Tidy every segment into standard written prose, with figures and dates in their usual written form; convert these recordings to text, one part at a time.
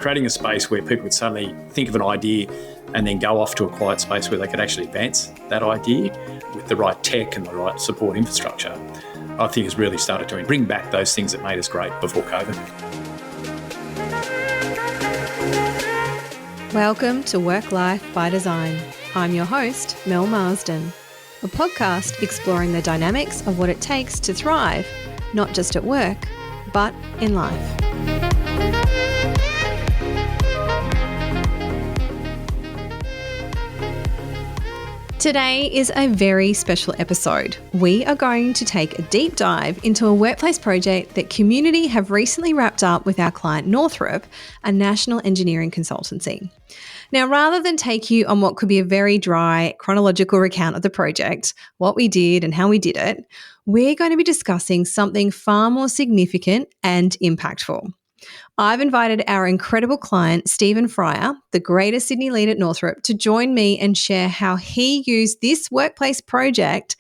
creating a space where people could suddenly think of an idea and then go off to a quiet space where they could actually advance that idea with the right tech and the right support infrastructure, I think has really started to bring back those things that made us great before COVID. Welcome to Work Life by Design. I'm your host, Mel Marsden, a podcast exploring the dynamics of what it takes to thrive, not just at work, but in life. Today is a very special episode. We are going to take a deep dive into a workplace project that COMUNiTI have recently wrapped up with our client Northrop, a national engineering consultancy. Now, rather than take you on what could be a very dry chronological recount of the project, what we did and how we did it, we're going to be discussing something far more significant and impactful. I've invited our incredible client, Stephen Fryer, the Greater Sydney lead at Northrop, to join me and share how he used this workplace project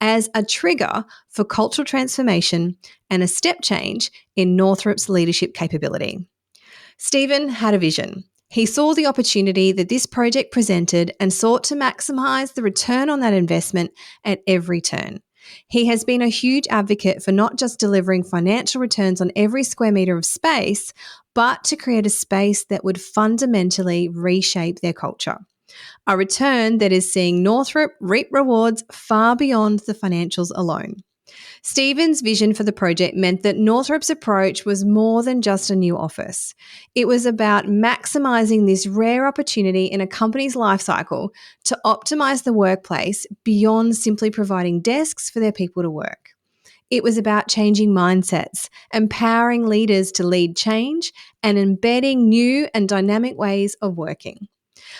as a trigger for cultural transformation and a step change in Northrop's leadership capability. Stephen had a vision. He saw the opportunity that this project presented and sought to maximise the return on that investment at every turn. He has been a huge advocate for not just delivering financial returns on every square metre of space, but to create a space that would fundamentally reshape their culture. A return that is seeing Northrop reap rewards far beyond the financials alone. Stephen's vision for the project meant that Northrop's approach was more than just a new office. It was about maximising this rare opportunity in a company's life cycle to optimise the workplace beyond simply providing desks for their people to work. It was about changing mindsets, empowering leaders to lead change, and embedding new and dynamic ways of working.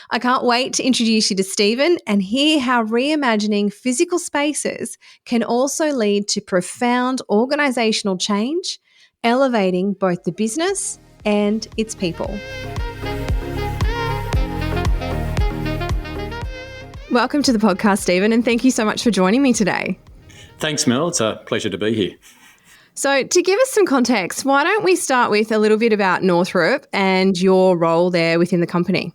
I can't wait to introduce you to Stephen and hear how reimagining physical spaces can also lead to profound organisational change, elevating both the business and its people. Welcome to the podcast, Stephen, and thank you so much for joining me today. Thanks, Mel. It's a pleasure to be here. So to give us some context, why don't we start with a little bit about Northrop and your role there within the company?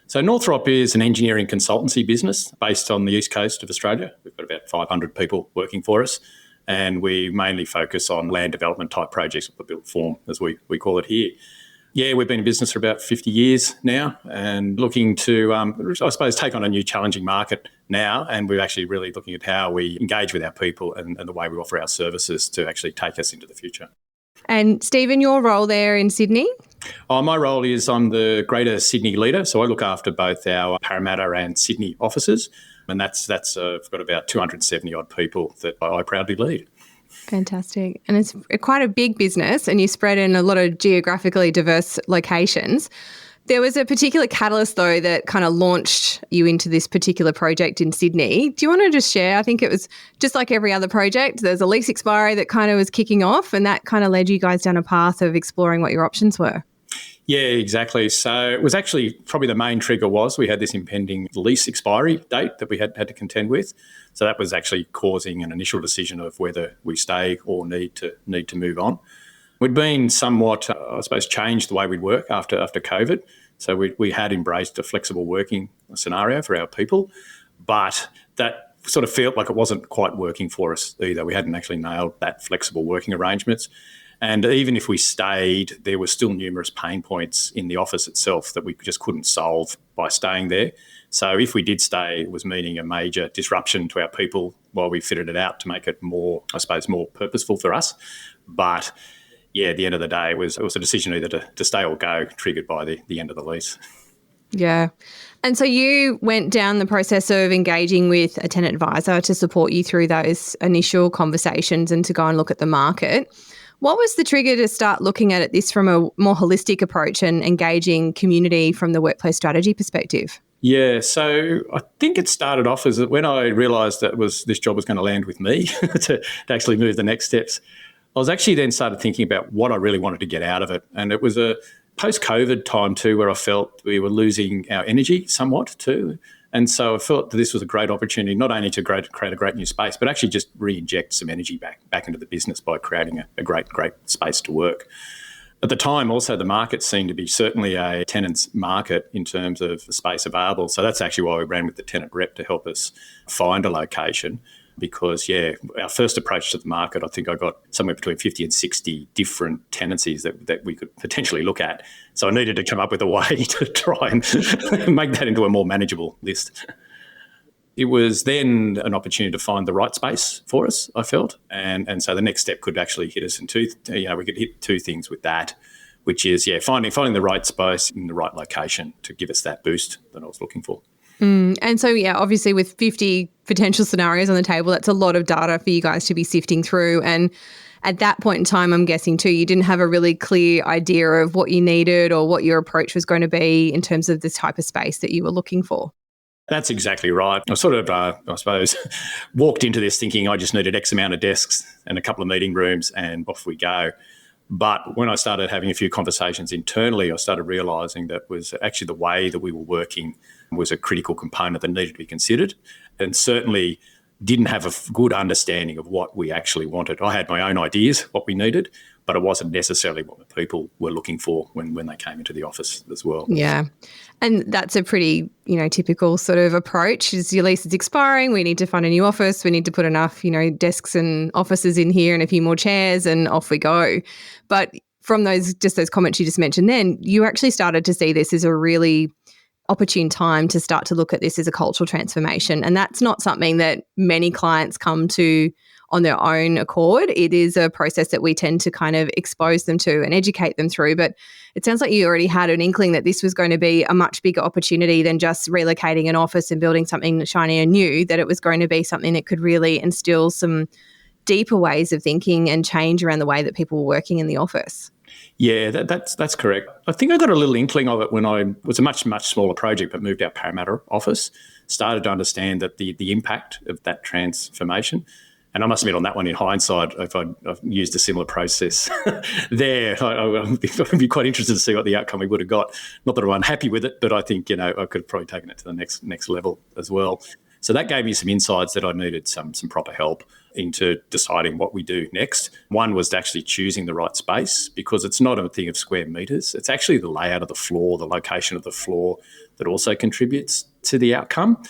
So Northrop is an engineering consultancy business based on the east coast of Australia. We've got about 500 people working for us, and we mainly focus on land development type projects, or built form as we call it here. Yeah, we've been in business for about 50 years now and looking to, I suppose, take on a new challenging market now, and we're actually really looking at how we engage with our people and the way we offer our services to actually take us into the future. And Stephen, your role there in Sydney? My role is I'm the Greater Sydney leader, so I look after both our Parramatta and Sydney offices, and that's I've got about 270 odd people that I proudly lead. Fantastic. And it's quite a big business and you spread in a lot of geographically diverse locations. There was a particular catalyst, though, that kind of launched you into this particular project in Sydney. Do you want to just share? I think it was just like every other project. There's a lease expiry that kind of was kicking off, and that kind of led you guys down a path of exploring what your options were. Yeah, exactly. So it was actually probably the main trigger was we had this impending lease expiry date that we had to contend with. So that was actually causing an initial decision of whether we stay or need to move on. We'd been somewhat, I suppose, changed the way we'd work after COVID. So we had embraced a flexible working scenario for our people, but that sort of felt like it wasn't quite working for us either. We hadn't actually nailed that flexible working arrangements. And even if we stayed, there were still numerous pain points in the office itself that we just couldn't solve by staying there. So if we did stay, it was meaning a major disruption to our people while we fitted it out to make it more, I suppose, more purposeful for us. But yeah, at the end of the day, it was a decision either to stay or go, triggered by the end of the lease. Yeah. And so you went down the process of engaging with a tenant advisor to support you through those initial conversations and to go and look at the market. What was the trigger to start looking at this from a more holistic approach and engaging COMUNiTI from the workplace strategy perspective? Yeah, so I think it started off as when I realised that this job was going to land with me to actually move the next steps. I was actually then started thinking about what I really wanted to get out of it. And it was a post-COVID time too where I felt we were losing our energy somewhat too. And so I felt that this was a great opportunity, not only to create a great new space, but actually just re-inject some energy back into the business by creating a great space to work. At the time, also, the market seemed to be certainly a tenant's market in terms of the space available. So that's actually why we ran with the tenant rep to help us find a location. Because, our first approach to the market, I think I got somewhere between 50 and 60 different tenancies that we could potentially look at. So I needed to come up with a way to try and make that into a more manageable list. It was then an opportunity to find the right space for us, I felt. And so the next step could actually hit us in we could hit two things with that, which is, finding the right space in the right location to give us that boost that I was looking for. And so, obviously with 50 potential scenarios on the table, that's a lot of data for you guys to be sifting through. And at that point in time, I'm guessing too, you didn't have a really clear idea of what you needed or what your approach was going to be in terms of the type of space that you were looking for. That's exactly right. I sort of, I suppose, walked into this thinking I just needed X amount of desks and a couple of meeting rooms and off we go. But when I started having a few conversations internally, I started realising that was actually the way that we were working was a critical component that needed to be considered, and certainly didn't have a good understanding of what we actually wanted. I had my own ideas, what we needed, but it wasn't necessarily what the people were looking for when they came into the office as well. Yeah. And that's a pretty, typical sort of approach is your lease is expiring. We need to find a new office. We need to put enough, desks and offices in here and a few more chairs and off we go. But from those comments you just mentioned then, you actually started to see this as a really opportune time to start to look at this as a cultural transformation. And that's not something that many clients come to on their own accord. It is a process that we tend to kind of expose them to and educate them through. But it sounds like you already had an inkling that this was going to be a much bigger opportunity than just relocating an office and building something shiny and new, that it was going to be something that could really instill some deeper ways of thinking and change around the way that people were working in the office. Yeah, that's correct. I think I got a little inkling of it when I was a much, much smaller project, but moved our Parramatta office, started to understand that the impact of that transformation. And I must admit on that one, in hindsight, if I'd used a similar process there, I'd be quite interested to see what the outcome we would have got. Not that I'm unhappy with it, but I think, I could have probably taken it to the next level as well. So that gave me some insights that I needed some proper help into deciding what we do next. One was actually choosing the right space, because it's not a thing of square metres. It's actually the layout of the floor, the location of the floor that also contributes to the outcome.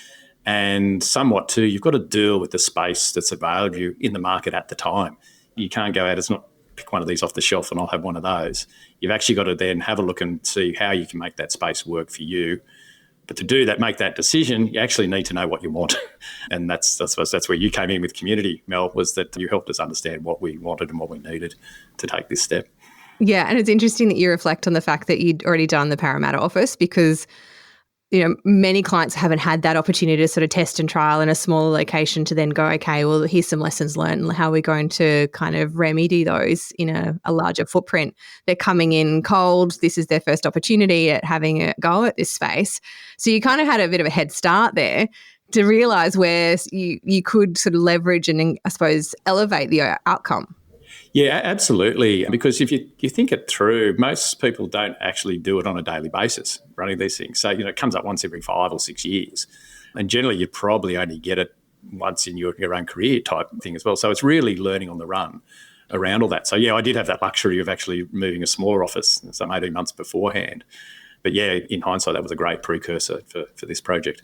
And somewhat too, you've got to deal with the space that's available to you in the market at the time. You can't go out, it's not pick one of these off the shelf and I'll have one of those. You've actually got to then have a look and see how you can make that space work for you. But to do that, make that decision, you actually need to know what you want. And that's where you came in with COMUNiTI, Mel, was that you helped us understand what we wanted and what we needed to take this step. Yeah, and it's interesting that you reflect on the fact that you'd already done the Parramatta office, because many clients haven't had that opportunity to sort of test and trial in a smaller location to then go, okay, well, here's some lessons learned and how we're going to kind of remedy those in a larger footprint. They're coming in cold. This is their first opportunity at having a go at this space. So you kind of had a bit of a head start there to realise where you could sort of leverage and, I suppose, elevate the outcome. Yeah, absolutely. Because if you think it through, most people don't actually do it on a daily basis, running these things. So, it comes up once every 5 or 6 years. And generally, you probably only get it once in your own career type thing as well. So it's really learning on the run around all that. So, I did have that luxury of actually moving a smaller office some 18 months beforehand. But, in hindsight, that was a great precursor for this project.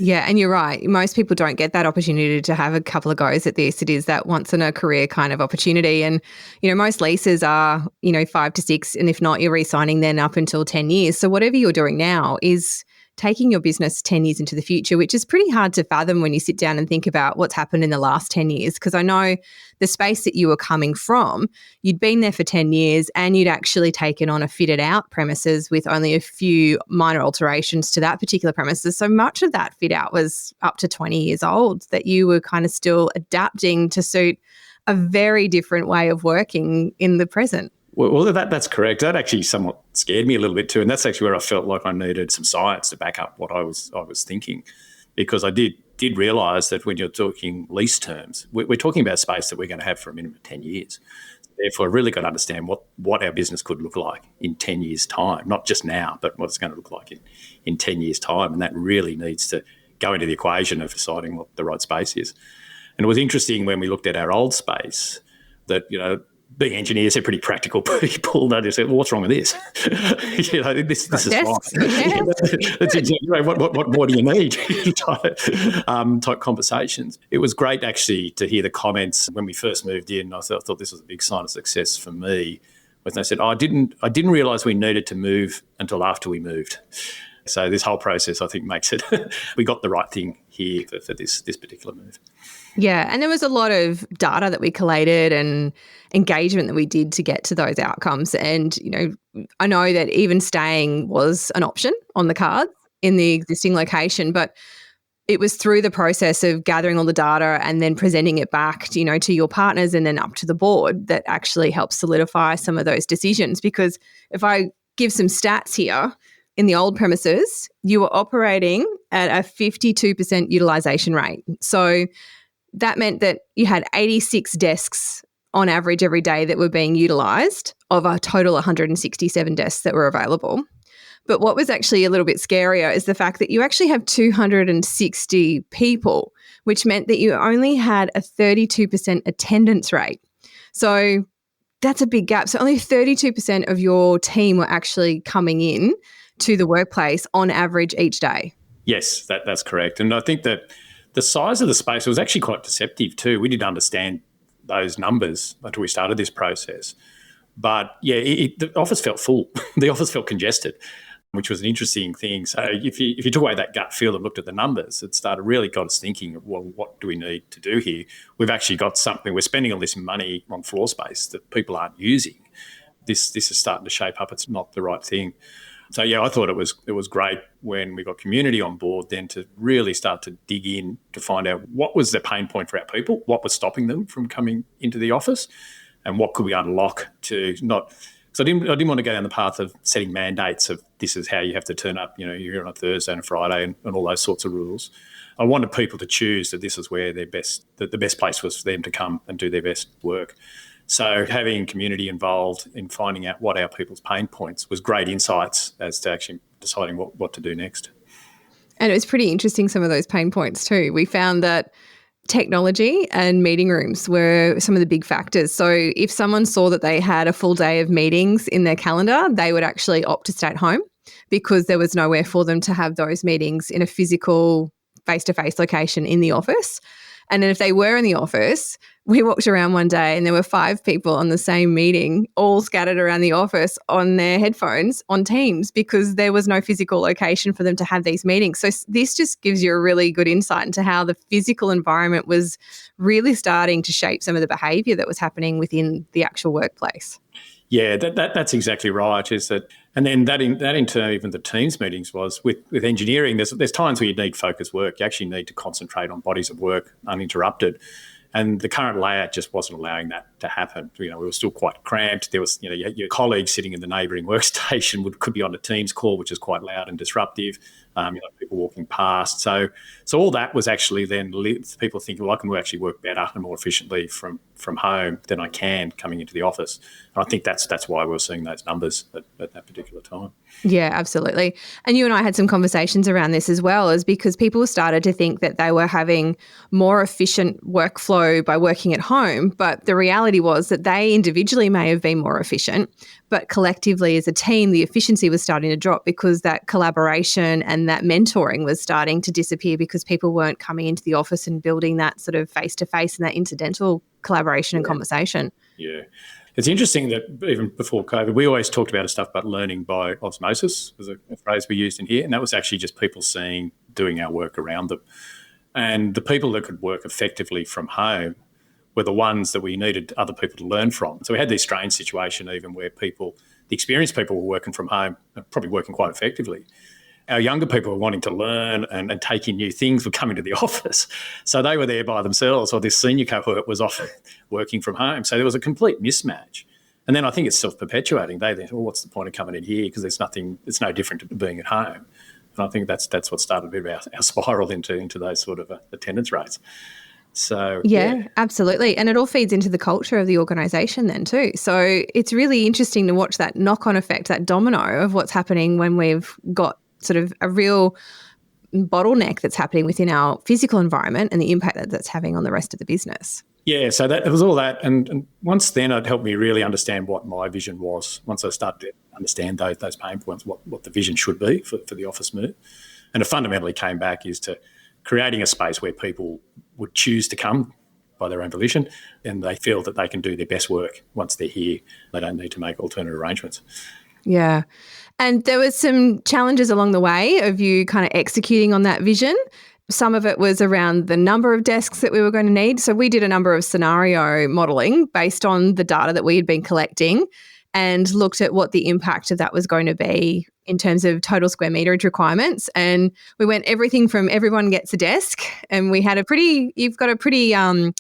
Yeah, and you're right. Most people don't get that opportunity to have a couple of goes at this. It is that once in a career kind of opportunity. And, most leases are, 5 to 6, and if not, you're re-signing then up until 10 years. So whatever you're doing now is taking your business 10 years into the future, which is pretty hard to fathom when you sit down and think about what's happened in the last 10 years. Because I know the space that you were coming from, you'd been there for 10 years and you'd actually taken on a fitted out premises with only a few minor alterations to that particular premises. So much of that fit out was up to 20 years old that you were kind of still adapting to suit a very different way of working in the present. Well, that's correct. That actually somewhat scared me a little bit too, and that's actually where I felt like I needed some science to back up what I was thinking, because I did realise that when you're talking lease terms, we're talking about space that we're going to have for a minimum of 10 years. Therefore, I really got to understand what our business could look like in 10 years' time, not just now, but what it's going to look like in 10 years' time, and that really needs to go into the equation of deciding what the right space is. And it was interesting when we looked at our old space that, being engineers, they're pretty practical people. They just say, well, what's wrong with this? This is Desks, fine. yeah. That's exactly right. What more do you need? type conversations. It was great actually to hear the comments when we first moved in. I thought this was a big sign of success for me. When they said, I didn't realise we needed to move until after we moved. So this whole process, I think, makes it we got the right thing here for this particular move. Yeah, and there was a lot of data that we collated and engagement that we did to get to those outcomes. And, I know that even staying was an option on the cards in the existing location, but it was through the process of gathering all the data and then presenting it back, to your partners and then up to the board that actually helps solidify some of those decisions. Because if I give some stats here, in the old premises, you were operating at a 52% utilisation rate. So that meant that you had 86 desks on average every day that were being utilised of a total 167 desks that were available. But what was actually a little bit scarier is the fact that you actually have 260 people, which meant that you only had a 32% attendance rate. So that's a big gap. So only 32% of your team were actually coming in to the workplace on average each day. Yes, that's correct. And I think that the size of the space was actually quite deceptive too. We didn't understand those numbers until we started this process. But yeah, the office felt full. The office felt congested, which was an interesting thing. So if you took away that gut feel and looked at the numbers, it really got us thinking, well, what do we need to do here? We've actually got something. We're spending all this money on floor space that people aren't using. This is starting to shape up. It's not the right thing. So yeah, I thought it was great when we got COMUNiTI on board then to really start to dig in to find out what was the pain point for our people, what was stopping them from coming into the office, and what could we unlock to not. So I didn't want to go down the path of setting mandates of this is how you have to turn up. You're here on a Thursday and a Friday and all those sorts of rules. I wanted people to choose that this is where the best place was for them to come and do their best work. So having COMUNiTI involved in finding out what our people's pain points was great insights as to actually deciding what to do next. And it was pretty interesting, some of those pain points too. We found that technology and meeting rooms were some of the big factors. So if someone saw that they had a full day of meetings in their calendar, they would actually opt to stay at home because there was nowhere for them to have those meetings in a physical face-to-face location in the office. And then if they were in the office, we walked around one day and there were 5 people on the same meeting, all scattered around the office on their headphones on Teams because there was no physical location for them to have these meetings. So this just gives you a really good insight into how the physical environment was really starting to shape some of the behaviour that was happening within the actual workplace. Yeah, that's exactly right. And then that in turn, even the Teams meetings was with engineering. There's times where you need focused work. You actually need to concentrate on bodies of work uninterrupted, and the current layout just wasn't allowing that to happen. We were still quite cramped. There was, your colleagues sitting in the neighbouring workstation could be on a Teams call, which is quite loud and disruptive. People walking past. So all that was actually then people thinking, well, I can actually work better and more efficiently from home than I can coming into the office. And I think that's why we're seeing those numbers at that particular time. Yeah, absolutely. And you and I had some conversations around this as well, is because people started to think that they were having more efficient workflow by working at home. But the reality was that they individually may have been more efficient, but collectively as a team, the efficiency was starting to drop because that collaboration and that mentoring was starting to disappear because people weren't coming into the office and building that sort of face-to-face and that incidental collaboration and conversation. Yeah. It's interesting that even before COVID, we always talked about stuff about learning by osmosis, was a phrase we used in here, and that was actually just people doing our work around them. And the people that could work effectively from home were the ones that we needed other people to learn from. So we had this strange situation even where the experienced people were working from home, probably working quite effectively. Our younger people were wanting to learn and take in new things were coming to the office. So they were there by themselves, or this senior cohort was off working from home. So there was a complete mismatch. And then I think it's self-perpetuating. They think, well, what's the point of coming in here? Because it's no different to being at home. And I think that's what started a bit of our spiral into those sort of attendance rates. So yeah, absolutely. And it all feeds into the culture of the organisation then too. So it's really interesting to watch that knock-on effect, that domino of what's happening when we've got sort of a real bottleneck that's happening within our physical environment and the impact that that's having on the rest of the business. Yeah, so that it was all that, and once then it helped me really understand what my vision was. Once I started to understand those pain points, what the vision should be for the office move, and it fundamentally came back is to creating a space where people would choose to come by their own volition, and they feel that they can do their best work once they're here. They don't need to make alternative arrangements. Yeah. And there was some challenges along the way of you kind of executing on that vision. Some of it was around the number of desks that we were going to need. So we did a number of scenario modeling based on the data that we had been collecting and looked at what the impact of that was going to be in terms of total square meterage requirements. And we went everything from everyone gets a desk, and we had you've got a pretty a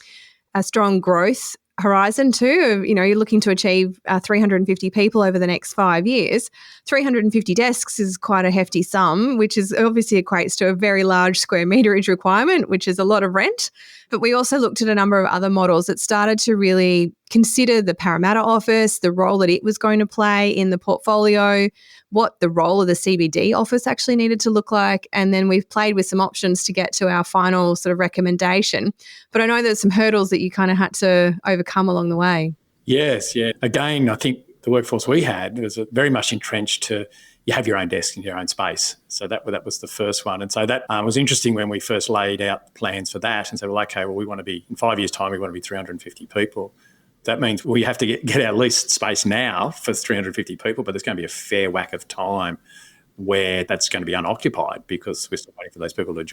strong growth horizon too. You're looking to achieve 350 people over the next 5 years. 350 desks is quite a hefty sum, which is obviously equates to a very large square meterage requirement, which is a lot of rent. But we also looked at a number of other models that started to really consider the Parramatta office, the role that it was going to play in the portfolio, what the role of the CBD office actually needed to look like. And then we've played with some options to get to our final sort of recommendation. But I know there's some hurdles that you kind of had to overcome along the way. Yes, yeah. Again, I think the workforce we had was very much entrenched to you have your own desk in your own space. So that was the first one. And so that was interesting when we first laid out plans for that and said, well, okay, we want to be, in 5 years' time, we want to be 350 people. That means we have to get our leased space now for 350 people, but there's going to be a fair whack of time where that's going to be unoccupied because we're still waiting for those people to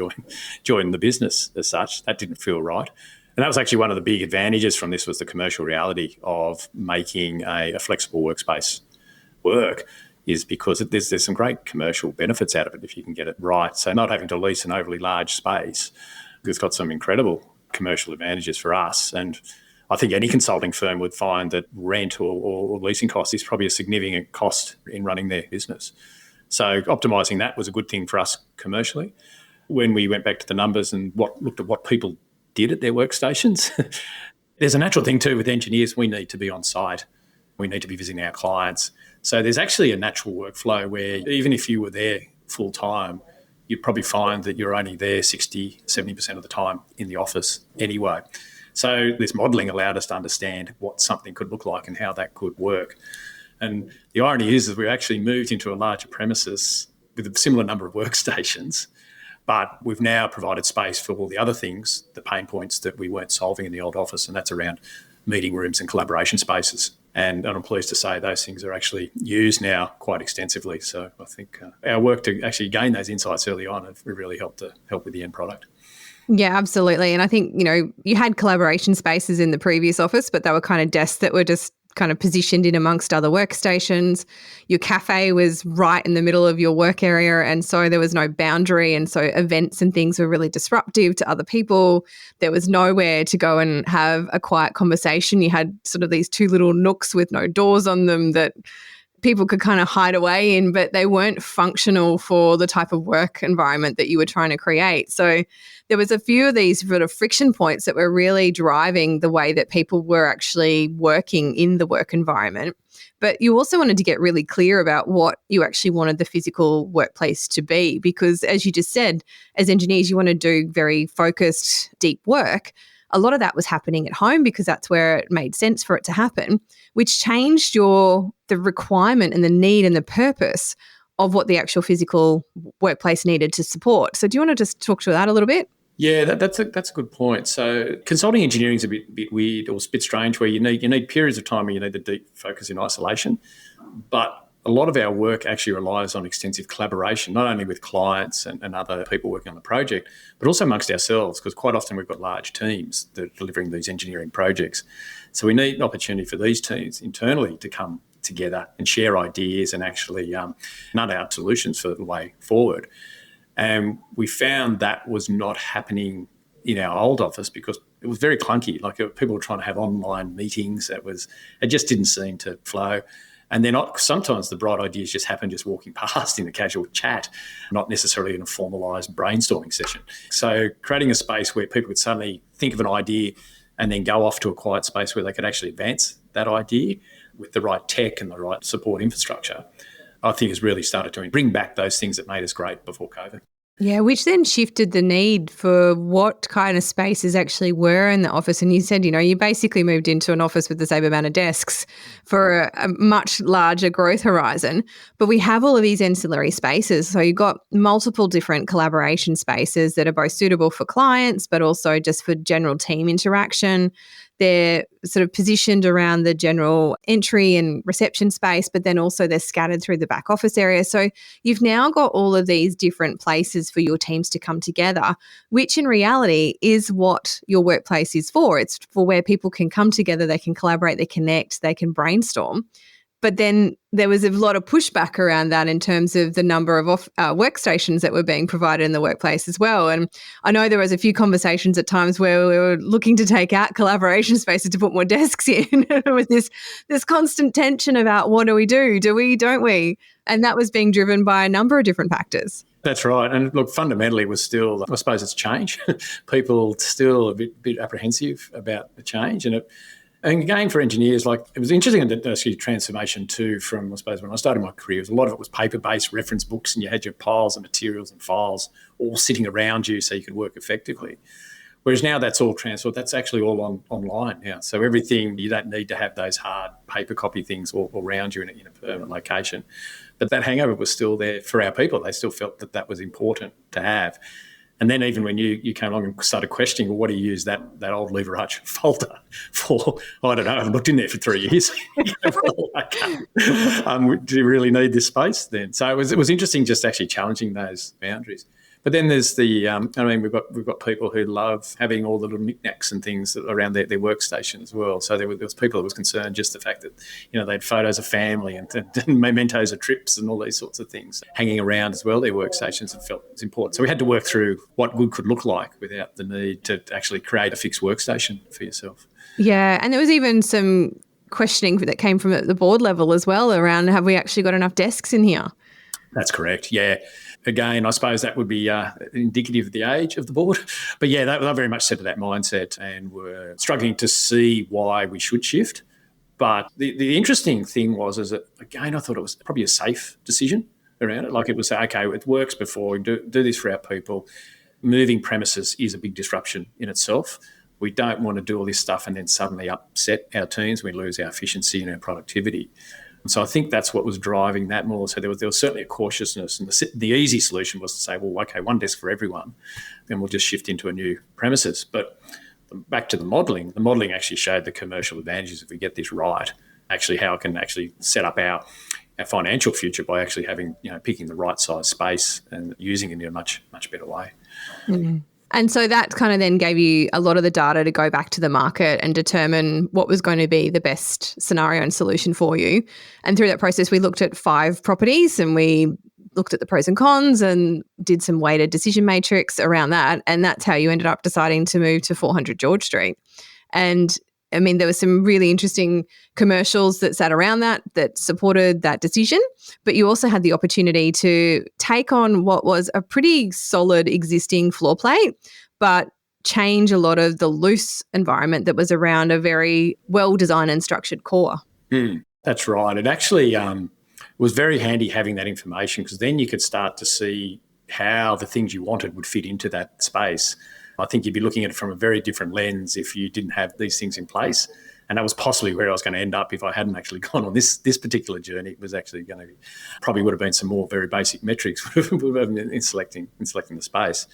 join the business as such. That didn't feel right. And that was actually one of the big advantages from this was the commercial reality of making a flexible workspace work is because there's some great commercial benefits out of it if you can get it right. So not having to lease an overly large space, it's got some incredible commercial advantages for us. And I think any consulting firm would find that rent or leasing cost is probably a significant cost in running their business. So optimising that was a good thing for us commercially. When we went back to the numbers and looked at what people did at their workstations, there's a natural thing too with engineers. We need to be on site. We need to be visiting our clients. So there's actually a natural workflow where even if you were there full time, you'd probably find that you're only there 60, 70% of the time in the office anyway. So this modelling allowed us to understand what something could look like and how that could work. And the irony is that we actually moved into a larger premises with a similar number of workstations, but we've now provided space for all the other things, the pain points that we weren't solving in the old office, and that's around meeting rooms and collaboration spaces. And I'm pleased to say those things are actually used now quite extensively. So I think our work to actually gain those insights early on have really helped with the end product. Yeah, absolutely. And I think, you had collaboration spaces in the previous office, but they were kind of desks that were just kind of positioned in amongst other workstations. Your cafe was right in the middle of your work area, and so there was no boundary, and so events and things were really disruptive to other people. There was nowhere to go and have a quiet conversation. You had sort of these two little nooks with no doors on them that people could kind of hide away in, but they weren't functional for the type of work environment that you were trying to create. So there was a few of these sort of friction points that were really driving the way that people were actually working in the work environment. But you also wanted to get really clear about what you actually wanted the physical workplace to be, because as you just said, as engineers, you want to do very focused, deep work. A lot of that was happening at home because that's where it made sense for it to happen, which changed the requirement and the need and the purpose of what the actual physical workplace needed to support. So do you want to just talk to that a little bit? Yeah, that's a good point. So consulting engineering is a bit weird or a bit strange where you need periods of time where you need the deep focus in isolation, but a lot of our work actually relies on extensive collaboration, not only with clients and other people working on the project, but also amongst ourselves, because quite often we've got large teams that are delivering these engineering projects. So we need an opportunity for these teams internally to come together and share ideas and actually nut out solutions for the way forward. And we found that was not happening in our old office because it was very clunky. Like people were trying to have online meetings. It just didn't seem to flow. And then sometimes the bright ideas just happen just walking past in a casual chat, not necessarily in a formalised brainstorming session. So creating a space where people could suddenly think of an idea and then go off to a quiet space where they could actually advance that idea with the right tech and the right support infrastructure, I think has really started to bring back those things that made us great before COVID. Yeah, which then shifted the need for what kind of spaces actually were in the office. And you said, you basically moved into an office with the same amount of desks for a much larger growth horizon. But we have all of these ancillary spaces. So you've got multiple different collaboration spaces that are both suitable for clients, but also just for general team interaction. They're sort of positioned around the general entry and reception space, but then also they're scattered through the back office area. So you've now got all of these different places for your teams to come together, which in reality is what your workplace is for. It's for where people can come together, they can collaborate, they connect, they can brainstorm. But then there was a lot of pushback around that in terms of the number of workstations that were being provided in the workplace as well. And I know there was a few conversations at times where we were looking to take out collaboration spaces to put more desks in. There was this constant tension about what do we, don't we? And that was being driven by a number of different factors. That's right. And look, fundamentally it was still, I suppose it's change. People still a bit apprehensive about the change. And again, for engineers, it was interesting to see transformation too from, I suppose, when I started my career, a lot of it was paper-based reference books and you had your piles of materials and files all sitting around you so you could work effectively. Whereas now that's all transferred. That's actually all online now. So everything, you don't need to have those hard paper copy things all around you in a permanent location. But that hangover was still there for our people. They still felt that was important to have. And then even when you came along and started questioning, well, what do you use that old lever arch folder for? I don't know, I haven't looked in there for 3 years. Do you really need this space then? So it was interesting just actually challenging those boundaries. But then there's we've got people who love having all the little knickknacks and things around their workstation as well. So there was people that was concerned just the fact that, they had photos of family and mementos of trips and all these sorts of things hanging around as well, their workstations, and felt it's important. So we had to work through what good could look like without the need to actually create a fixed workstation for yourself. Yeah, and there was even some questioning that came from the board level as well around, have we actually got enough desks in here? That's correct, yeah. Again, I suppose that would be indicative of the age of the board. But yeah, they very much set to that mindset and were struggling to see why we should shift. But the interesting thing was that, again, I thought it was probably a safe decision around it. It was, okay, it works before, we do this for our people. Moving premises is a big disruption in itself. We don't want to do all this stuff and then suddenly upset our teams. We lose our efficiency and our productivity. So I think that's what was driving that more. So there was certainly a cautiousness, and the easy solution was to say, well, okay, one desk for everyone, then we'll just shift into a new premises. But back to the modelling actually showed the commercial advantages if we get this right, actually how it can actually set up our financial future by actually having, picking the right size space and using it in a much, much better way. Mm-hmm. And so that kind of then gave you a lot of the data to go back to the market and determine what was going to be the best scenario and solution for you. And through that process, we looked at 5 properties and we looked at the pros and cons and did some weighted decision matrix around that. And that's how you ended up deciding to move to 400 George Street. And I mean, there were some really interesting commercials that sat around that supported that decision, but you also had the opportunity to take on what was a pretty solid existing floor plate, but change a lot of the loose environment that was around a very well-designed and structured core. That's right. It actually was very handy having that information, because then you could start to see how the things you wanted would fit into that space. I think you'd be looking at it from a very different lens if you didn't have these things in place. And that was possibly where I was going to end up if I hadn't actually gone on this particular journey. It was actually going to probably would have been some more very basic metrics in selecting the space.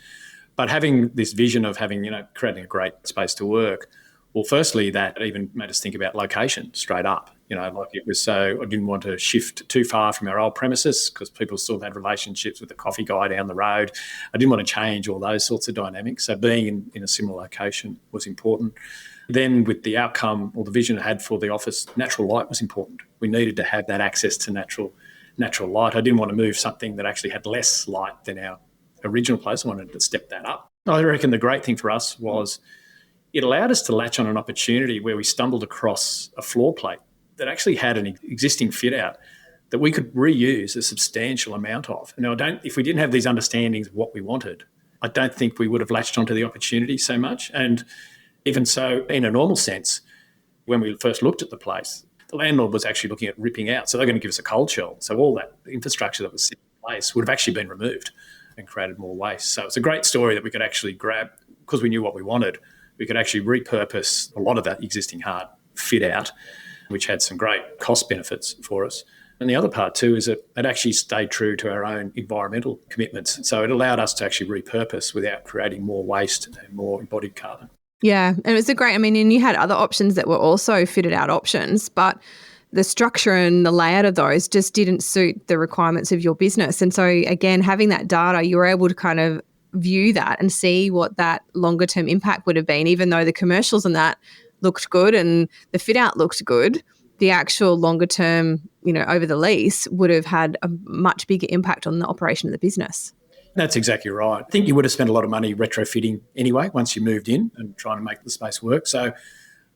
But having this vision of having, creating a great space to work, well, firstly, that even made us think about location straight up. It was so I didn't want to shift too far from our old premises because people still had relationships with the coffee guy down the road. I didn't want to change all those sorts of dynamics. So being in a similar location was important. Then with the outcome or the vision I had for the office, natural light was important. We needed to have that access to natural light. I didn't want to move something that actually had less light than our original place. I wanted to step that up. I reckon the great thing for us was it allowed us to latch on an opportunity where we stumbled across a floor plate that actually had an existing fit out that we could reuse a substantial amount of. Now, if we didn't have these understandings of what we wanted, I don't think we would have latched onto the opportunity so much. And even so, in a normal sense, when we first looked at the place, the landlord was actually looking at ripping out. So they're going to give us a cold shell. So all that infrastructure that was sitting in place would have actually been removed and created more waste. So it's a great story that we could actually grab, because we knew what we wanted, we could actually repurpose a lot of that existing hard fit out, which had some great cost benefits for us. And the other part too is that it actually stayed true to our own environmental commitments. So it allowed us to actually repurpose without creating more waste and more embodied carbon. Yeah, and it was and you had other options that were also fitted out options, but the structure and the layout of those just didn't suit the requirements of your business. And so again, having that data, you were able to kind of view that and see what that longer term impact would have been, even though the commercials on that looked good and the fit out looked good. The actual longer term, over the lease would have had a much bigger impact on the operation of the business. That's exactly right. I think you would have spent a lot of money retrofitting anyway once you moved in and trying to make the space work. So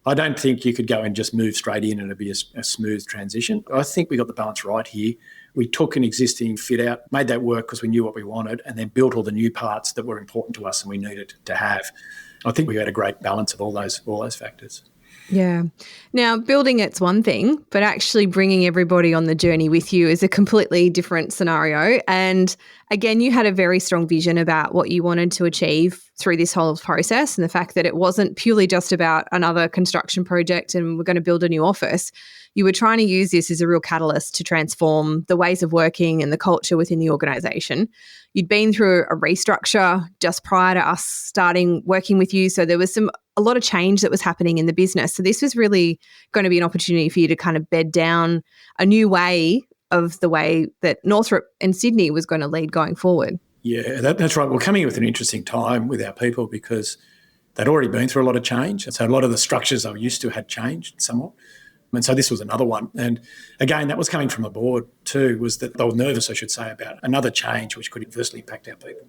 I don't think you could go and just move straight in and it'd be a smooth transition. I think we got the balance right here. We took an existing fit out, made that work because we knew what we wanted, and then built all the new parts that were important to us and we needed to have. I think we had a great balance of all those factors. Yeah. Now, building it's one thing, but actually bringing everybody on the journey with you is a completely different scenario. And again, you had a very strong vision about what you wanted to achieve through this whole process, and the fact that it wasn't purely just about another construction project and we're going to build a new office. You were trying to use this as a real catalyst to transform the ways of working and the culture within the organisation. You'd been through a restructure just prior to us starting working with you. So there was a lot of change that was happening in the business. So this was really going to be an opportunity for you to kind of bed down a new way of the way that Northrop and Sydney was going to lead going forward. Yeah, that's right. We're coming in with an interesting time with our people because they'd already been through a lot of change. And so a lot of the structures they were used to had changed somewhat. And so this was another one. And again, that was coming from the board too, was that they were nervous, I should say, about another change which could adversely impact our people.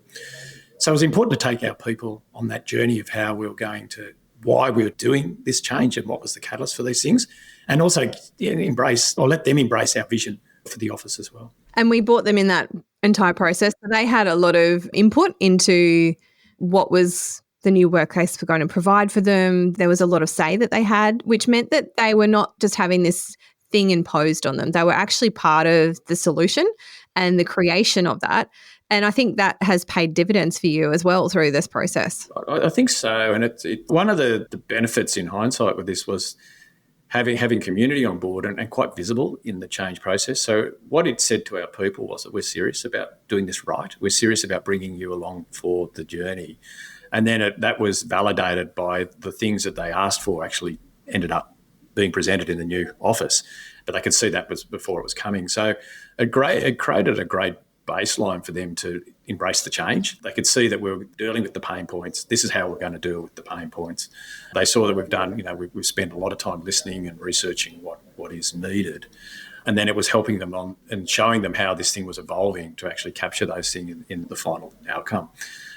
So it was important to take our people on that journey of how we were going to, why we were doing this change and what was the catalyst for these things, and also let them embrace our vision for the office as well. And we brought them in that entire process. They had a lot of input into what was the new workplace we're going to provide for them. There was a lot of say that they had, which meant that they were not just having this thing imposed on them. They were actually part of the solution and the creation of that. And I think that has paid dividends for you as well through this process. I think so. And one of the benefits in hindsight with this was having COMUNiTI on board and quite visible in the change process. So what it said to our people was that we're serious about doing this right. We're serious about bringing you along for the journey. And then that was validated by the things that they asked for actually ended up being presented in the new office. But they could see that was before it was coming. So it created a great baseline for them to embrace the change. They could see that we were dealing with the pain points. This is how we're going to deal with the pain points. They saw that we've done, we've spent a lot of time listening and researching what is needed. And then it was helping them on and showing them how this thing was evolving to actually capture those things in the final outcome.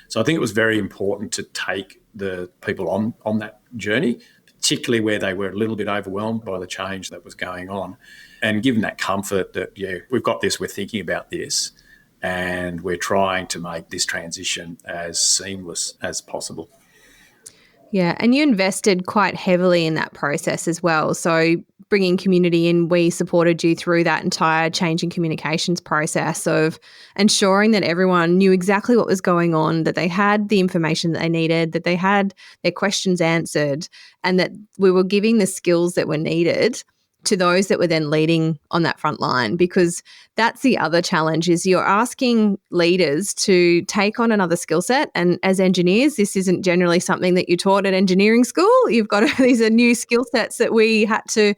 So I think it was very important to take the people on that journey, particularly where they were a little bit overwhelmed by the change that was going on, and give them that comfort that, we've got this, we're thinking about this, and we're trying to make this transition as seamless as possible. Yeah, and you invested quite heavily in that process as well. So bringing COMUNiTI in, we supported you through that entire change in communications process of ensuring that everyone knew exactly what was going on, that they had the information that they needed, that they had their questions answered, and that we were giving the skills that were needed to those that were then leading on that front line. Because that's the other challenge, is you're asking leaders to take on another skill set. And as engineers, this isn't generally something that you're taught at engineering school. You've got these are new skill sets that we had to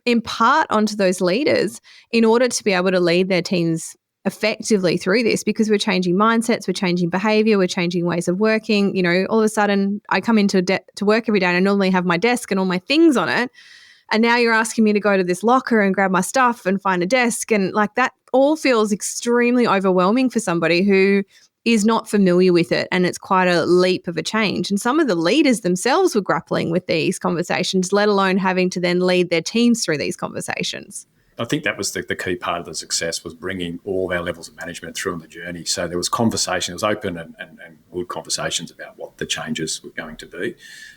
impart onto those leaders in order to be able to lead their teams effectively through this, because we're changing mindsets, we're changing behavior, we're changing ways of working. All of a sudden I come into to work every day and I normally have my desk and all my things on it. And now you're asking me to go to this locker and grab my stuff and find a desk. And that all feels extremely overwhelming for somebody who is not familiar with it. And it's quite a leap of a change. And some of the leaders themselves were grappling with these conversations, let alone having to then lead their teams through these conversations. I think that was the key part of the success, was bringing all our levels of management through on the journey. So there was conversation, it was open and good conversations about what the changes were going to be.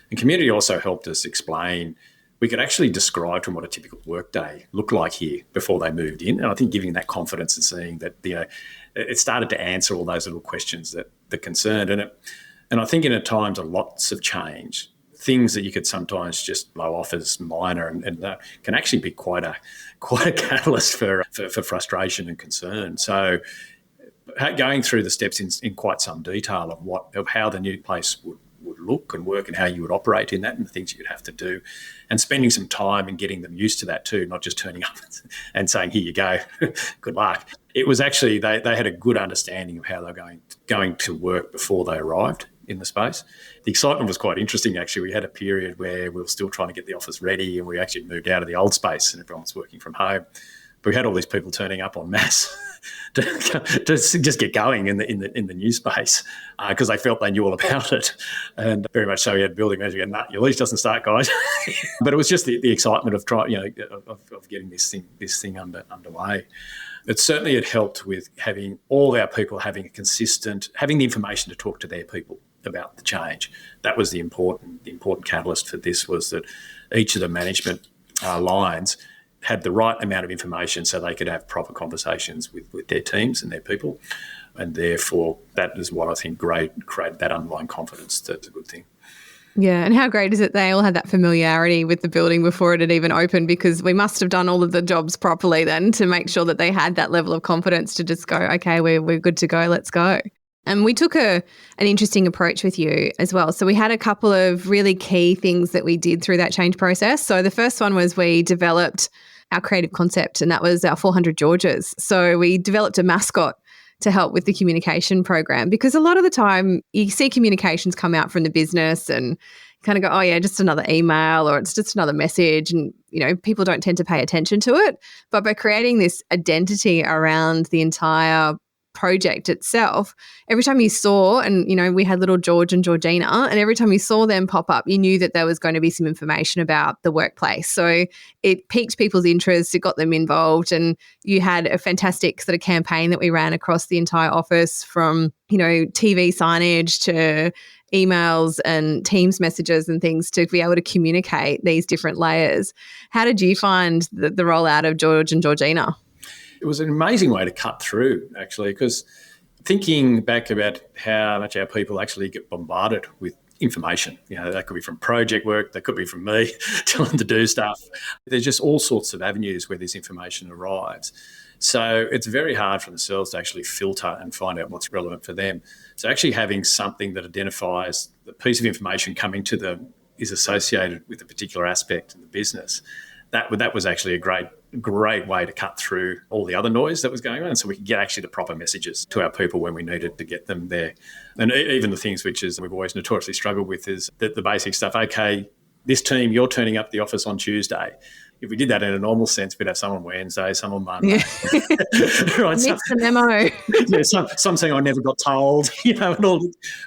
And COMUNiTI also helped us explain. We could actually describe from what a typical workday looked like here before they moved in. And I think giving that confidence and seeing that it started to answer all those little questions that concerned. And I think in times of lots of change, things that you could sometimes just blow off as minor and that can actually be quite a catalyst for frustration and concern. So going through the steps in quite some detail of how the new place would look and work and how you would operate in that and the things you'd have to do, and spending some time and getting them used to that too, not just turning up and saying, here you go, good luck. It was actually, they had a good understanding of how they were going to work before they arrived in the space. The excitement was quite interesting, actually. We had a period where we were still trying to get the office ready, and we actually moved out of the old space and everyone was working from home. But we had all these people turning up en masse to just get going in the new space because they felt they knew all about it. And very much so, we had building manager going, your lease doesn't start, guys. But it was just the excitement of of getting this thing underway. It certainly had helped with having all our people having the information to talk to their people about the change. That was the important catalyst for this, was that each of the management lines had the right amount of information so they could have proper conversations with their teams and their people. And therefore, that is what I think created that underlying confidence. That's a good thing. Yeah, and how great is it they all had that familiarity with the building before it had even opened, because we must have done all of the jobs properly then to make sure that they had that level of confidence to just go, okay, we're good to go, let's go. And we took an interesting approach with you as well. So we had a couple of really key things that we did through that change process. So the first one was we developed our creative concept, and that was our 400 Georges. So we developed a mascot to help with the communication program, because a lot of the time you see communications come out from the business and kind of go, oh yeah, just another email or it's just another message, and people don't tend to pay attention to it. But by creating this identity around the entire project itself, every time you saw, and we had little George and Georgina, and every time you saw them pop up, you knew that there was going to be some information about the workplace. So it piqued people's interest, it got them involved, and you had a fantastic sort of campaign that we ran across the entire office, from TV signage to emails and Teams messages and things, to be able to communicate these different layers. How did you find the rollout of George and Georgina? It was an amazing way to cut through, actually, because thinking back about how much our people actually get bombarded with information, that could be from project work, that could be from me telling them to do stuff. There's just all sorts of avenues where this information arrives. So it's very hard for themselves to actually filter and find out what's relevant for them. So actually having something that identifies the piece of information coming to them is associated with a particular aspect of the business, that was actually a great way to cut through all the other noise that was going on, and so we could get actually the proper messages to our people when we needed to get them there. And even the things which is we've always notoriously struggled with is the basic stuff. Okay, this team, you're turning up at the office on Tuesday. If we did that in a normal sense, we'd have some on Wednesday, some on Monday. Yeah. Right, Mix the memo. Some saying I never got told, and all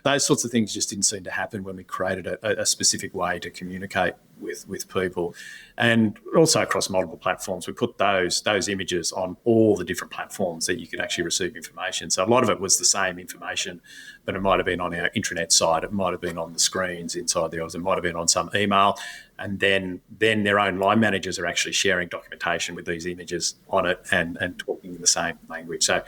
those sorts of things just didn't seem to happen when we created a specific way to communicate with people. And also across multiple platforms, we put those images on all the different platforms that you could actually receive information. So a lot of it was the same information, but it might have been on our intranet site, it might have been on the screens inside the office, it might have been on some email, and then their own line managers are actually sharing documentation with these images on it and talking in the same language. So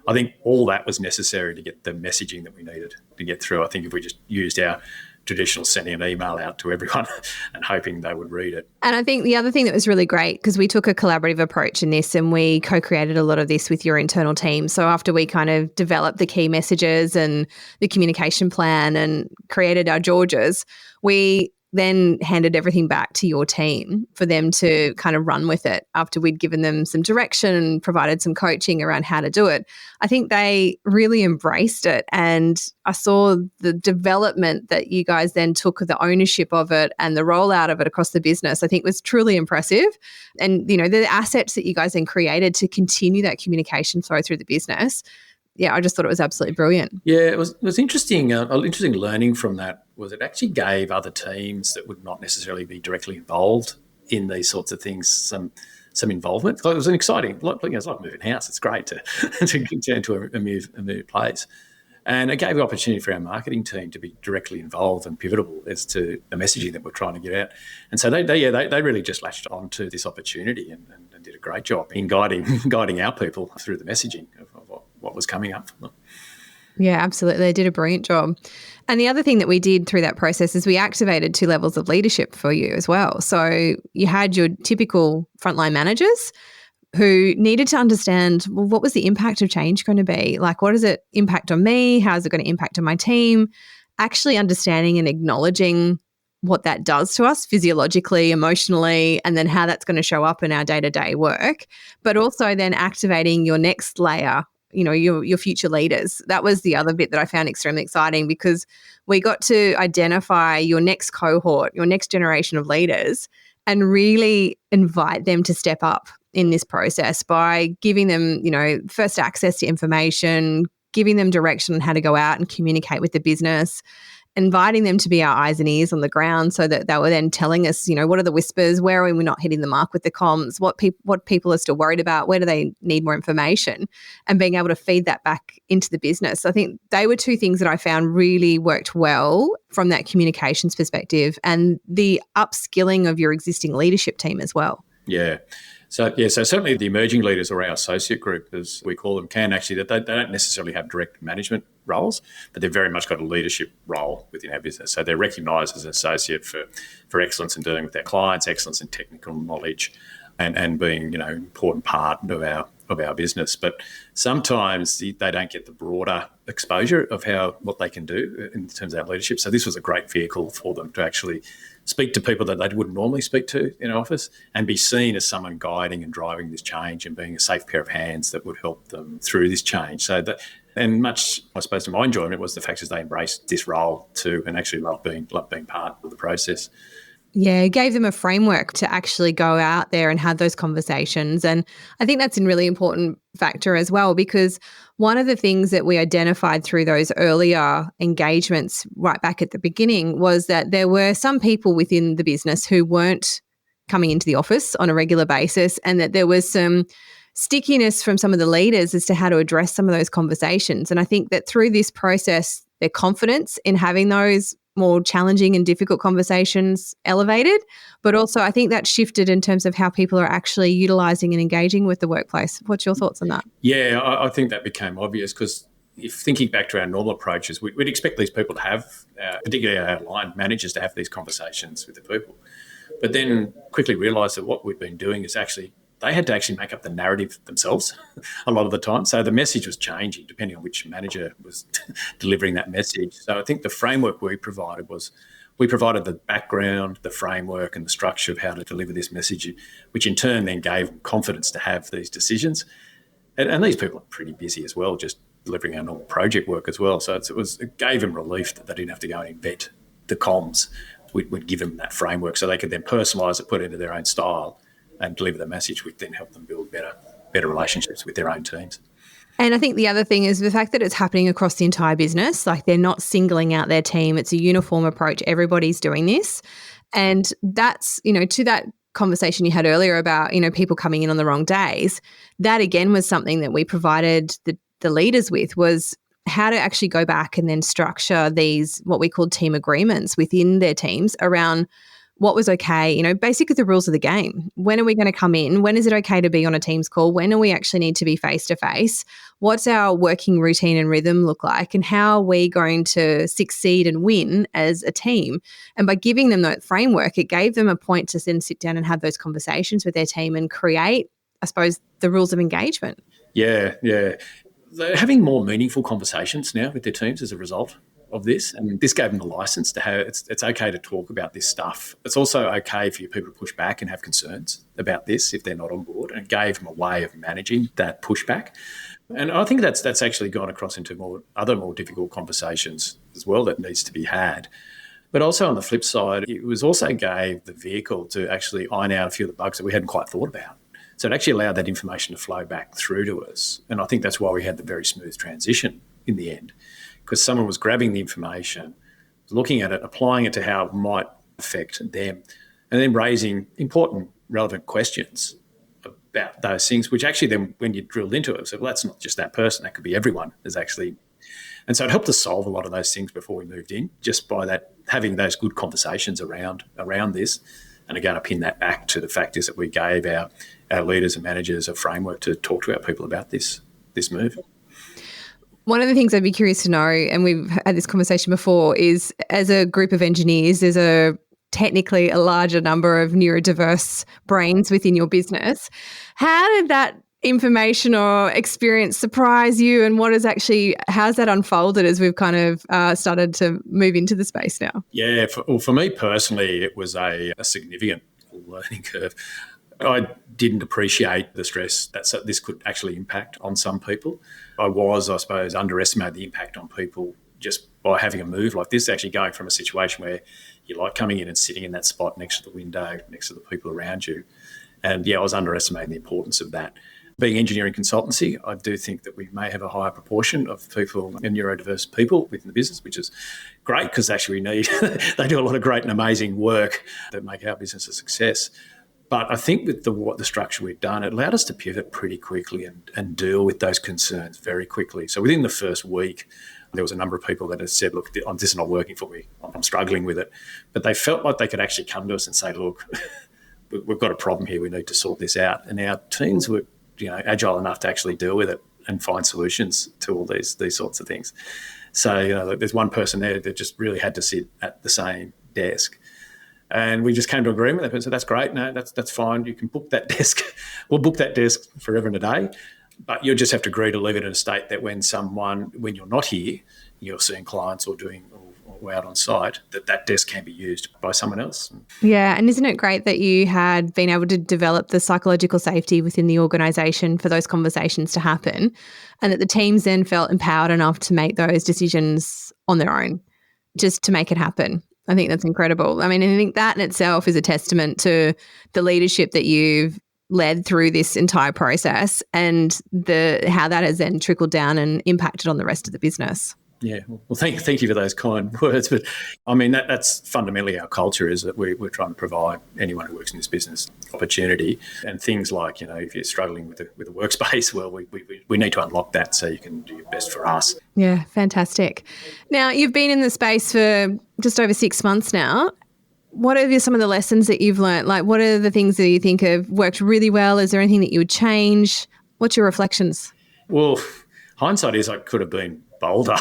I think all that was necessary to get the messaging that we needed to get through. I think if we just used our traditional sending an email out to everyone and hoping they would read it. And I think the other thing that was really great, because we took a collaborative approach in this and we co-created a lot of this with your internal team. So after we kind of developed the key messages and the communication plan and created our Georges, we then handed everything back to your team for them to kind of run with it after we'd given them some direction and provided some coaching around how to do it. I think they really embraced it, and I saw the development that you guys then took, the ownership of it and the rollout of it across the business, I think was truly impressive. And, the assets that you guys then created to continue that communication flow through the business, yeah, I just thought it was absolutely brilliant. Yeah, it was interesting. Interesting learning from that was it actually gave other teams that would not necessarily be directly involved in these sorts of things some involvement. It was an exciting, it's like moving house. It's great to get into a new place. And it gave the opportunity for our marketing team to be directly involved and pivotal as to the messaging that we're trying to get out. And so they really just latched onto this opportunity and did a great job in guiding our people through the messaging of what was coming up for them. Yeah, absolutely. They did a brilliant job. And the other thing that we did through that process is we activated 2 levels of leadership for you as well. So you had your typical frontline managers who needed to understand, well, what was the impact of change going to be? Like, what does it impact on me? How is it going to impact on my team? Actually understanding and acknowledging what that does to us physiologically, emotionally, and then how that's going to show up in our day-to-day work, but also then activating your next layer, your future leaders. That was the other bit that I found extremely exciting, because we got to identify your next cohort, your next generation of leaders, and really invite them to step up in this process by giving them, first access to information, giving them direction on how to go out and communicate with the business, inviting them to be our eyes and ears on the ground, so that they were then telling us, what are the whispers, where are we not hitting the mark with the comms, what people are still worried about, where do they need more information, and being able to feed that back into the business. I think they were 2 things that I found really worked well from that communications perspective, and the upskilling of your existing leadership team as well. Yeah. So certainly the emerging leaders, or our associate group, as we call them, can actually, they don't necessarily have direct management roles, but they've very much got a leadership role within our business. So they're recognised as an associate for excellence in dealing with their clients, excellence in technical knowledge, and being, an important part of our business. But sometimes they don't get the broader exposure of what they can do in terms of our leadership. So this was a great vehicle for them to actually speak to people that they wouldn't normally speak to in an office, and be seen as someone guiding and driving this change and being a safe pair of hands that would help them through this change. So that, and much, I suppose, to my enjoyment was the fact that they embraced this role too, and actually loved being part of the process. Yeah, it gave them a framework to actually go out there and have those conversations. And I think that's a really important factor as well, because one of the things that we identified through those earlier engagements right back at the beginning was that there were some people within the business who weren't coming into the office on a regular basis, and that there was some stickiness from some of the leaders as to how to address some of those conversations. And I think that through this process, their confidence in having those more challenging and difficult conversations elevated, but also I think that shifted in terms of how people are actually utilising and engaging with the workplace. What's your thoughts on that? Yeah, I think that became obvious, because if thinking back to our normal approaches, we'd expect these people to have, particularly our line managers, to have these conversations with the people, but then quickly realised that what we'd been doing is actually, they had to actually make up the narrative themselves a lot of the time. So the message was changing depending on which manager was delivering that message. So I think the framework we provided the background, the framework and the structure of how to deliver this message, which in turn then gave them confidence to have these decisions. And these people are pretty busy as well, just delivering our normal project work as well. So it gave them relief that they didn't have to go and invent the comms. We'd give them that framework so they could then personalise it, put it into their own style, and deliver the message, which then help them build better relationships with their own teams. And I think the other thing is the fact that it's happening across the entire business. Like, they're not singling out their team. It's a uniform approach. Everybody's doing this. And that's, to that conversation you had earlier about, people coming in on the wrong days, that again was something that we provided the leaders with, was how to actually go back and then structure these, what we called team agreements within their teams around what was okay, basically the rules of the game. When are we going to come in? When is it okay to be on a Teams call? When do we actually need to be face-to-face? What's our working routine and rhythm look like? And how are we going to succeed and win as a team? And by giving them that framework, it gave them a point to then sit down and have those conversations with their team and create, I suppose, the rules of engagement. Yeah. They're having more meaningful conversations now with their teams as a result of this, and this gave them the license to have, it's okay to talk about this stuff. It's also okay for you people to push back and have concerns about this if they're not on board, and it gave them a way of managing that pushback. And I think that's actually gone across into other more difficult conversations as well that needs to be had. But also on the flip side, it was also gave the vehicle to actually iron out a few of the bugs that we hadn't quite thought about. So it actually allowed that information to flow back through to us. And I think that's why we had the very smooth transition in the end, because someone was grabbing the information, looking at it, applying it to how it might affect them, and then raising important, relevant questions about those things, which actually then, when you drilled into it, said, well, that's not just that person, that could be everyone. And so it helped us solve a lot of those things before we moved in, just by that, having those good conversations around this. And again, I pin that back to the fact is that we gave our leaders and managers a framework to talk to our people about this move. One of the things I'd be curious to know, and we've had this conversation before, is as a group of engineers, there's technically a larger number of neurodiverse brains within your business. How did that information or experience surprise you, and how's that unfolded as we've kind of started to move into the space now? Yeah, for me personally, it was a significant learning curve. I didn't appreciate the stress that this could actually impact on some people. I suppose, underestimated the impact on people just by having a move like this, actually going from a situation where you like coming in and sitting in that spot next to the window, next to the people around you. And yeah, I was underestimating the importance of that. Being engineering consultancy, I do think that we may have a higher proportion of people and neurodiverse people within the business, which is great because actually we need, they do a lot of great and amazing work that make our business a success. But I think with the structure we've done, it allowed us to pivot pretty quickly and deal with those concerns very quickly. So within the first week, there was a number of people that had said, look, this is not working for me. I'm struggling with it. But they felt like they could actually come to us and say, look, we've got a problem here. We need to sort this out. And our teams were agile enough to actually deal with it and find solutions to all these sorts of things. So there's one person there that just really had to sit at the same desk. And we just came to agreement. They said, that's great. No, that's fine. You can book that desk. We'll book that desk forever and a day. But you'll just have to agree to leave it in a state that when you're not here, you're seeing clients or out on site, that desk can be used by someone else. Yeah, and isn't it great that you had been able to develop the psychological safety within the organisation for those conversations to happen, and that the teams then felt empowered enough to make those decisions on their own, just to make it happen. I think that's incredible. I mean, I think that in itself is a testament to the leadership that you've led through this entire process and how that has then trickled down and impacted on the rest of the business. Yeah, well, thank you for those kind words. But I mean, that's fundamentally our culture, is that we're trying to provide anyone who works in this business opportunity, and things like, if you're struggling with a workspace, well, we need to unlock that so you can do your best for us. Yeah, fantastic. Now, you've been in the space for just over 6 months now. What are some of the lessons that you've learned? Like, what are the things that you think have worked really well? Is there anything that you would change? What's your reflections? Well, hindsight is I could have been bolder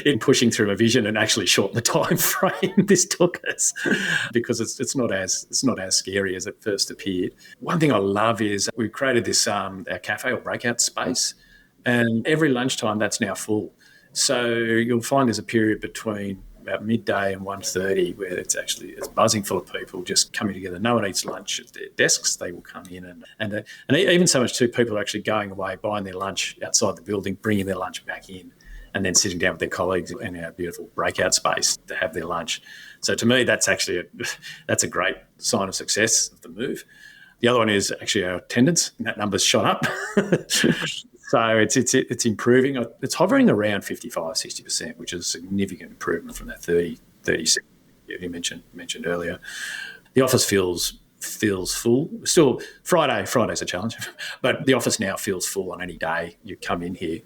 in pushing through a vision and actually shorten the time frame this took us, because it's not as scary as it first appeared. One thing I love is we've created this our cafe or breakout space, and every lunchtime that's now full. So you'll find there's a period between about midday and 1:30 where it's buzzing full of people just coming together. No one eats lunch at their desks. They will come in and even so much too, people are actually going away, buying their lunch outside the building, bringing their lunch back in, and then sitting down with their colleagues in our beautiful breakout space to have their lunch. So to me, that's actually that's a great sign of success of the move. The other one is actually our attendance, and that number's shot up. So it's improving. It's hovering around 55-60%, which is a significant improvement from that 36 you mentioned earlier. The office feels full. Still, Friday's a challenge, but the office now feels full on any day you come in here.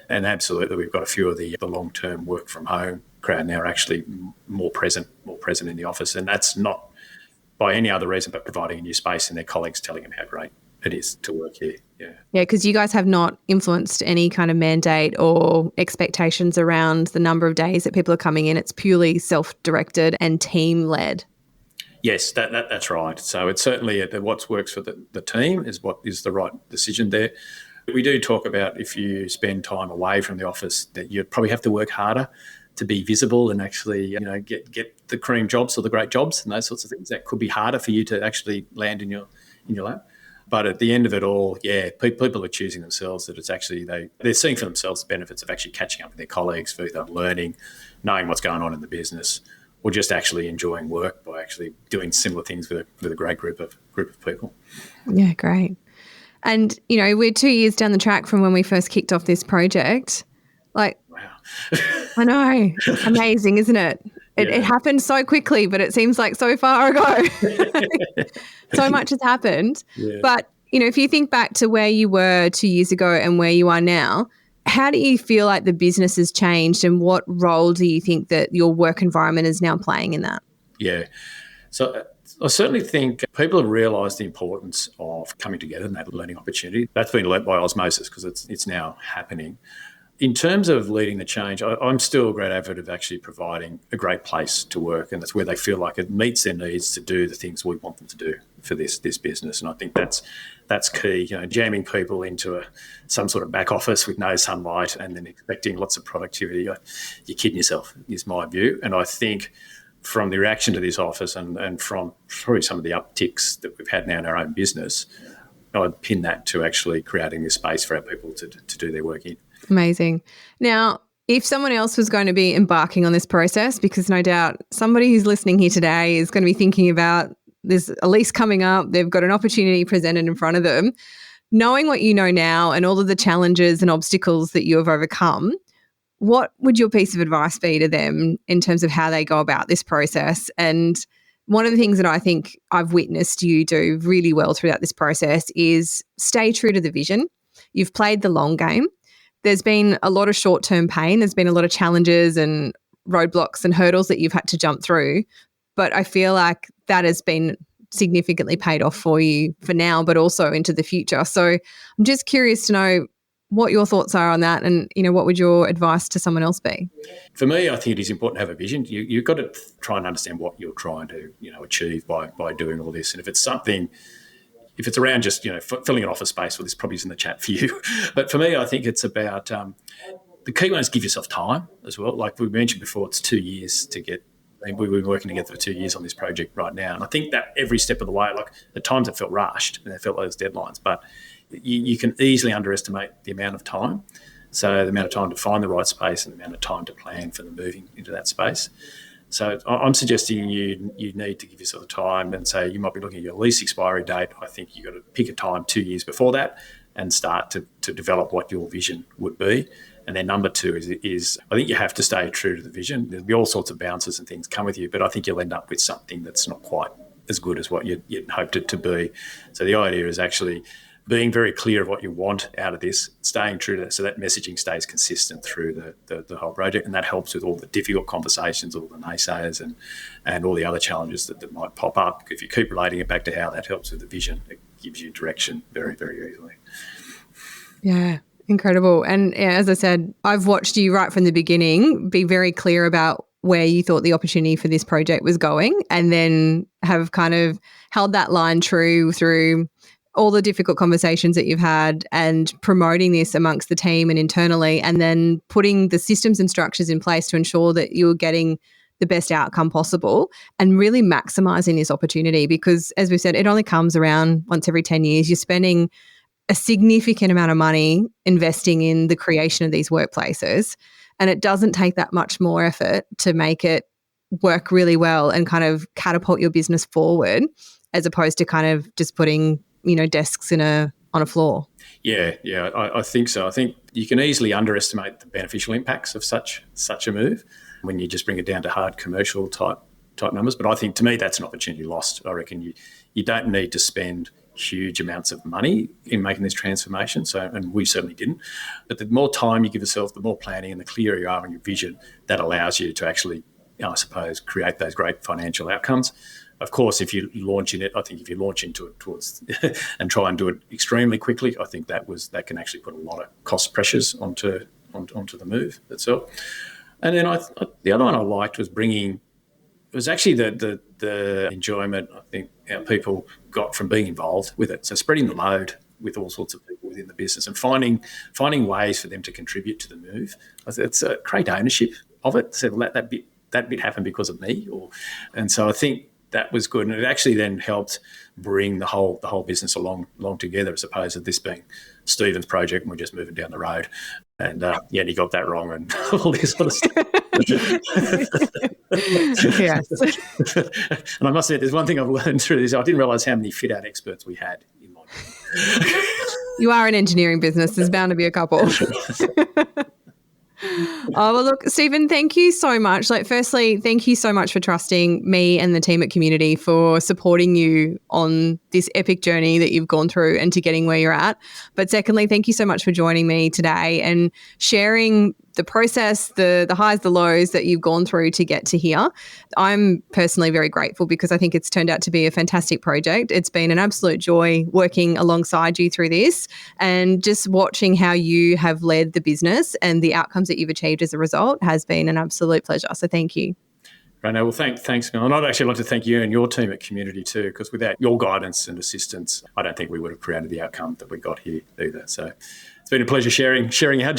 And absolutely, we've got a few of the long-term work from home crowd now are actually more present in the office, and that's not by any other reason but providing a new space and their colleagues telling them how great it is to work here. Yeah, because you guys have not influenced any kind of mandate or expectations around the number of days that people are coming in. It's purely self-directed and team-led. Yes, that's right. So it's certainly what works for the team is what is the right decision there. We do talk about if you spend time away from the office that you'd probably have to work harder to be visible and actually get the cream jobs or the great jobs and those sorts of things. That could be harder for you to actually land in your lap. But at the end of it all, yeah, people are choosing themselves, that it's actually they're seeing for themselves the benefits of actually catching up with their colleagues, further learning, knowing what's going on in the business, or just actually enjoying work by actually doing similar things with a great group of people. Yeah, great. And, we're 2 years down the track from when we first kicked off this project. Wow. I know. Amazing, isn't it? It happened so quickly, but it seems like so far ago. So much has happened. Yeah. But, if you think back to where you were 2 years ago and where you are now, how do you feel like the business has changed, and what role do you think that your work environment is now playing in that? Yeah. So I certainly think people have realised the importance of coming together and that learning opportunity. That's been led by osmosis because it's now happening. in terms of leading the change, I'm still a great advocate of actually providing a great place to work, and that's where they feel like it meets their needs to do the things we want them to do for this business. And I think that's key. Jamming people into some sort of back office with no sunlight and then expecting lots of productivity, you're kidding yourself, is my view. And I think from the reaction to this office and from probably some of the upticks that we've had now in our own business, I'd pin that to actually creating this space for our people to do their work in. Amazing. Now, if someone else was going to be embarking on this process, because no doubt somebody who's listening here today is going to be thinking about there's a lease coming up, they've got an opportunity presented in front of them, knowing what you know now and all of the challenges and obstacles that you have overcome, what would your piece of advice be to them in terms of how they go about this process? And one of the things that I think I've witnessed you do really well throughout this process is stay true to the vision. You've played the long game. There's been a lot of short-term pain. There's been a lot of challenges and roadblocks and hurdles that you've had to jump through. But I feel like that has been significantly paid off for you for now, but also into the future. So I'm just curious to know what your thoughts are on that, and what would your advice to someone else be? For me, I think it is important to have a vision. You've got to try and understand what you're trying to achieve by doing all this. And if it's around just filling an office space, well, this probably isn't the chat for you. But for me, I think it's about the key one is give yourself time as well. Like we mentioned before, it's 2 years to get. We've been working together for 2 years on this project right now, and I think that every step of the way, like at times it felt rushed and it felt like those deadlines, but you can easily underestimate the amount of time. So the amount of time to find the right space and the amount of time to plan for the moving into that space. So I'm suggesting you need to give yourself time and say you might be looking at your lease expiry date. I think you've got to pick a time 2 years before that and start to develop what your vision would be. And then number two is I think you have to stay true to the vision. There'll be all sorts of bounces and things come with you, but I think you'll end up with something that's not quite as good as what you'd hoped it to be. So the idea is actually being very clear of what you want out of this, staying true to that, so that messaging stays consistent through the whole project, and that helps with all the difficult conversations, all the naysayers and all the other challenges that might pop up. If you keep relating it back to how that helps with the vision, it gives you direction very, very easily. Yeah, incredible. And as I said, I've watched you right from the beginning be very clear about where you thought the opportunity for this project was going, and then have kind of held that line true through all the difficult conversations that you've had and promoting this amongst the team and internally, and then putting the systems and structures in place to ensure that you're getting the best outcome possible and really maximising this opportunity. Because as we said, it only comes around once every 10 years. You're spending a significant amount of money investing in the creation of these workplaces, and it doesn't take that much more effort to make it work really well and kind of catapult your business forward, as opposed to kind of just putting desks on a floor. Yeah, I think so. I think you can easily underestimate the beneficial impacts of such a move when you just bring it down to hard commercial type numbers. But I think to me that's an opportunity lost. I reckon you don't need to spend huge amounts of money in making this transformation. So, and we certainly didn't. But the more time you give yourself, the more planning and the clearer you are on your vision, that allows you to actually, I suppose, create those great financial outcomes. Of course, if you launch in it, I think if you launch into it towards and try and do it extremely quickly, I think that can actually put a lot of cost pressures onto the move itself. And then the other one I liked was actually the enjoyment I think our people got from being involved with it. So spreading the load with all sorts of people within the business and finding ways for them to contribute to the move. It's a great ownership of it. So let that bit happen because of me, and so I think that was good, and it actually then helped bring the whole business along together, as opposed to this being Stephen's project and we're just moving down the road. And he got that wrong and all this sort of stuff. Yes. And I must admit, there's one thing I've learned through this. I didn't realise how many fit-out experts we had in my You are an engineering business. There's bound to be a couple. Oh, well, look, Stephen, thank you so much. Firstly, thank you so much for trusting me and the team at COMUNiTI for supporting you on this epic journey that you've gone through and to getting where you're at. But secondly, thank you so much for joining me today and sharing the process, the highs, the lows that you've gone through to get to here. I'm personally very grateful because I think it's turned out to be a fantastic project. It's been an absolute joy working alongside you through this and just watching how you have led the business and the outcomes that you've achieved as a result has been an absolute pleasure. So thank you. Right, well, thanks, Mel. And I'd actually like to thank you and your team at COMUNiTI too, because without your guidance and assistance, I don't think we would have created the outcome that we got here either. So it's been a pleasure sharing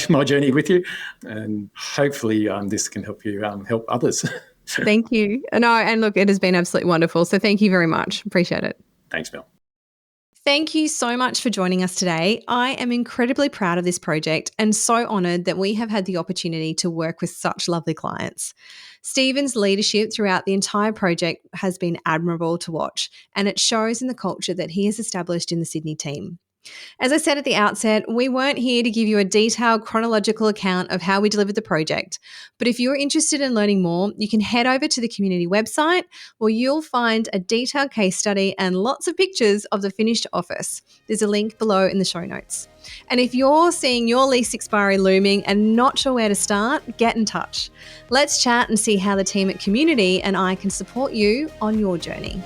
my journey with you, and hopefully this can help you help others. Thank you. No, and look, it has been absolutely wonderful. So thank you very much. Appreciate it. Thanks, Mel. Thank you so much for joining us today. I am incredibly proud of this project and so honoured that we have had the opportunity to work with such lovely clients. Stephen's leadership throughout the entire project has been admirable to watch, and it shows in the culture that he has established in the Sydney team. As I said at the outset, we weren't here to give you a detailed chronological account of how we delivered the project. But if you're interested in learning more, you can head over to the COMUNiTI website where you'll find a detailed case study and lots of pictures of the finished office. There's a link below in the show notes. And if you're seeing your lease expiry looming and not sure where to start, get in touch. Let's chat and see how the team at COMUNiTI and I can support you on your journey.